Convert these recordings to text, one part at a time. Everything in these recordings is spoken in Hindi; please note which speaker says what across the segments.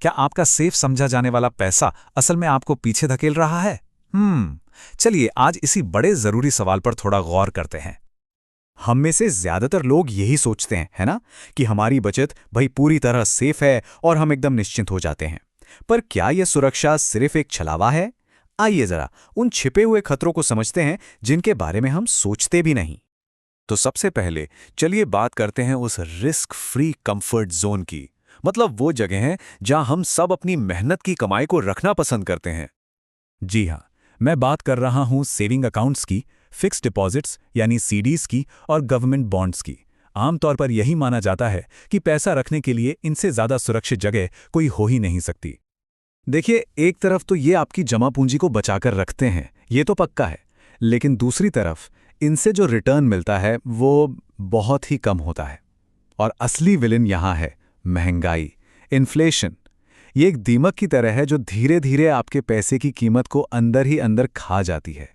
Speaker 1: क्या आपका सेफ समझा जाने वाला पैसा असल में आपको पीछे धकेल रहा है? चलिए आज इसी बड़े जरूरी सवाल पर थोड़ा गौर करते हैं।
Speaker 2: हम में से ज्यादातर लोग यही सोचते हैं, है ना, कि हमारी बचत भाई पूरी तरह सेफ है और हम एकदम निश्चिंत हो जाते हैं। पर क्या यह सुरक्षा सिर्फ एक छलावा है? आइए जरा उन छिपे हुए खतरों को समझते हैं जिनके बारे में हम सोचते भी नहीं।
Speaker 1: तो सबसे पहले चलिए बात करते हैं उस रिस्क फ्री कंफर्ट जोन की। मतलब वो जगह है जहां हम सब अपनी मेहनत की कमाई को रखना पसंद करते हैं।
Speaker 2: जी हाँ, मैं बात कर रहा हूं सेविंग अकाउंट्स की, फिक्स डिपॉजिट्स यानी सीडीज की और गवर्नमेंट बॉन्ड्स की। आमतौर पर यही माना जाता है कि पैसा रखने के लिए इनसे ज्यादा सुरक्षित जगह कोई हो ही नहीं सकती। देखिए, एक तरफ तो ये आपकी जमा पूंजी को बचाकर रखते हैं, ये तो पक्का है, लेकिन दूसरी तरफ इनसे जो रिटर्न मिलता है वो बहुत ही कम होता है। और असली विलेन यहां है महंगाई, इन्फ्लेशन। ये एक दीमक की तरह है जो धीरे धीरे आपके पैसे की कीमत को अंदर ही अंदर खा जाती है।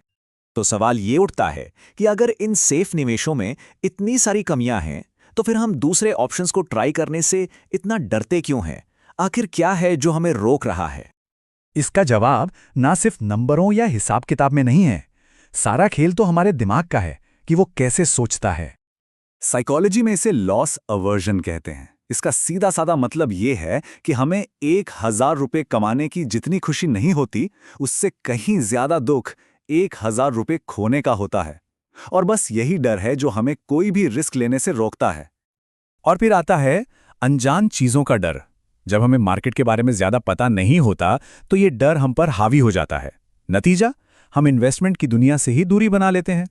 Speaker 3: तो सवाल ये उठता है कि अगर इन सेफ निवेशों में इतनी सारी कमियां हैं, तो फिर हम दूसरे ऑप्शंस को ट्राई करने से इतना डरते क्यों हैं? आखिर क्या है जो हमें रोक रहा है?
Speaker 2: इसका जवाब ना सिर्फ नंबरों या हिसाब किताब में नहीं है। सारा खेल तो हमारे दिमाग का है कि वो कैसे सोचता है।
Speaker 1: साइकोलॉजी में इसे लॉस अवर्जन कहते हैं। इसका सीधा साधा मतलब ये है कि हमें 1000 रुपये कमाने की जितनी खुशी नहीं होती, उससे कहीं ज्यादा दुख 1000 रुपये खोने का होता है। और बस यही डर है जो हमें कोई भी रिस्क लेने से रोकता है।
Speaker 2: और फिर आता है अनजान चीजों का डर। जब हमें मार्केट के बारे में ज्यादा पता नहीं होता तो ये डर हम पर हावी हो जाता है। नतीजा, हम इन्वेस्टमेंट की दुनिया से ही दूरी बना लेते हैं।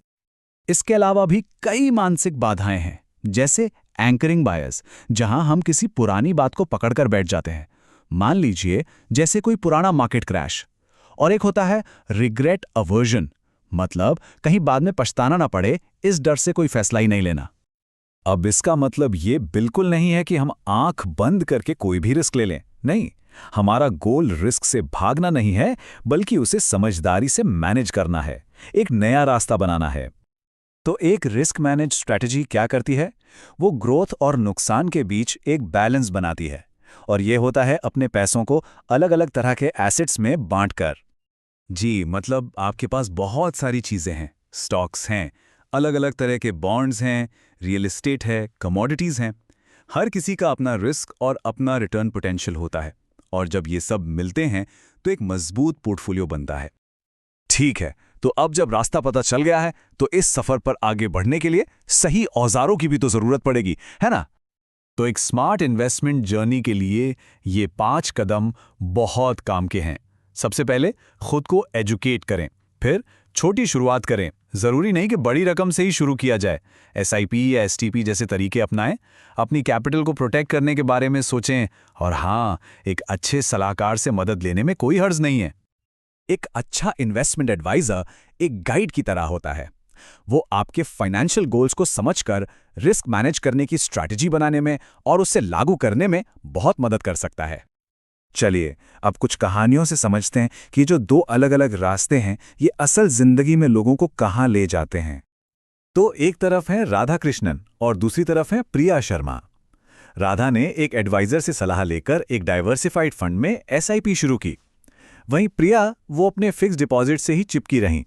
Speaker 2: इसके अलावा भी कई मानसिक बाधाएं हैं, जैसे एंकरिंग बायस, जहां हम किसी पुरानी बात को पकड़कर बैठ जाते हैं। मान लीजिए जैसे कोई पुराना मार्केट क्रैश। और एक होता है रिग्रेट अवर्जन, मतलब कहीं बाद में पछताना ना पड़े, इस डर से कोई फैसला ही नहीं लेना।
Speaker 1: अब इसका मतलब ये बिल्कुल नहीं है कि हम आंख बंद करके कोई भी रिस्क ले लें। नहीं, हमारा गोल रिस्क से भागना नहीं है, बल्कि उसे समझदारी से मैनेज करना है, एक नया रास्ता बनाना है। तो एक रिस्क मैनेज स्ट्रैटेजी क्या करती है? वो ग्रोथ और नुकसान के बीच एक बैलेंस बनाती है। और ये होता है अपने पैसों को अलग अलग तरह के एसेट्स में बांटकर। जी, मतलब आपके पास बहुत सारी चीजें हैं, स्टॉक्स हैं, अलग अलग तरह के बॉन्ड्स हैं, रियल एस्टेट है, कमोडिटीज हैं। हर किसी का अपना रिस्क और अपना रिटर्न पोटेंशियल होता है। और जब ये सब मिलते हैं तो एक मजबूत पोर्टफोलियो बनता है। ठीक है, तो अब जब रास्ता पता चल गया है, तो इस सफर पर आगे बढ़ने के लिए सही औजारों की भी तो जरूरत पड़ेगी, है ना? तो एक स्मार्ट इन्वेस्टमेंट जर्नी के लिए ये 5 कदम बहुत काम के हैं। सबसे पहले खुद को एजुकेट करें, फिर छोटी शुरुआत करें। जरूरी नहीं कि बड़ी रकम से ही शुरू किया जाए। SIP या STP जैसे तरीके अपनाएं, अपनी कैपिटल को प्रोटेक्ट करने के बारे में सोचें। और हाँ, एक अच्छे सलाहकार से मदद लेने में कोई हर्ज नहीं है। एक अच्छा इन्वेस्टमेंट एडवाइजर एक गाइड की तरह होता है। वो आपके फाइनेंशियल गोल्स को समझकर रिस्क मैनेज करने की स्ट्रैटेजी बनाने में और उसे लागू करने में बहुत मदद कर सकता है। चलिए अब कुछ कहानियों से समझते हैं कि जो 2 अलग अलग रास्ते हैं, ये असल जिंदगी में लोगों को कहां ले जाते हैं। तो एक तरफ है राधा कृष्णन और दूसरी तरफ है प्रिया शर्मा। राधा ने एक एडवाइजर से सलाह लेकर एक डाइवर्सिफाइड फंड में SIP शुरू की। वहीं प्रिया वो अपने फिक्स डिपॉजिट से ही चिपकी रहीं।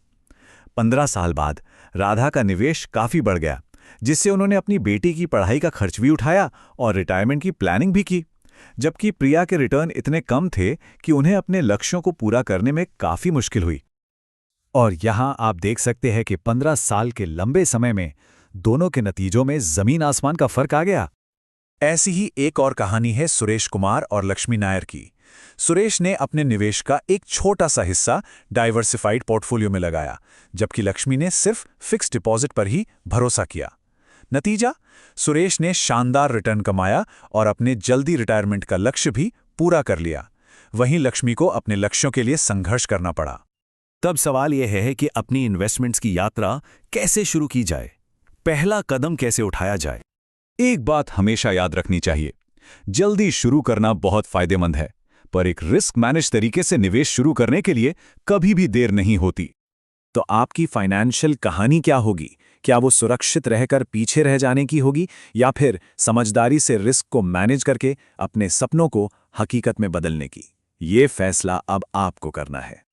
Speaker 1: 15 साल बाद राधा का निवेश काफी बढ़ गया, जिससे उन्होंने अपनी बेटी की पढ़ाई का खर्च भी उठाया और रिटायरमेंट की प्लानिंग भी की। जबकि प्रिया के रिटर्न इतने कम थे कि उन्हें अपने लक्ष्यों को पूरा करने में काफी मुश्किल हुई। और यहां आप देख सकते हैं कि 15 साल के लंबे समय में दोनों के नतीजों में जमीन आसमान का फर्क आ गया। ऐसी ही एक और कहानी है सुरेश कुमार और लक्ष्मी नायर की। सुरेश ने अपने निवेश का एक छोटा सा हिस्सा डाइवर्सिफाइड पोर्टफोलियो में लगाया, जबकि लक्ष्मी ने सिर्फ फिक्स डिपॉजिट पर ही भरोसा किया। नतीजा, सुरेश ने शानदार रिटर्न कमाया और अपने जल्दी रिटायरमेंट का लक्ष्य भी पूरा कर लिया। वहीं लक्ष्मी को अपने लक्ष्यों के लिए संघर्ष करना पड़ा।
Speaker 3: तब सवाल यह है कि अपनी इन्वेस्टमेंट्स की यात्रा कैसे शुरू की जाए? पहला कदम कैसे उठाया जाए?
Speaker 1: एक बात हमेशा याद रखनी चाहिए, जल्दी शुरू करना बहुत फायदेमंद है, पर एक रिस्क मैनेज तरीके से निवेश शुरू करने के लिए कभी भी देर नहीं होती। तो आपकी फाइनेंशियल कहानी क्या होगी, क्या वो सुरक्षित रहकर पीछे रह जाने की होगी या फिर समझदारी से रिस्क को मैनेज करके अपने सपनों को हकीकत में बदलने की? ये फैसला अब आपको करना है।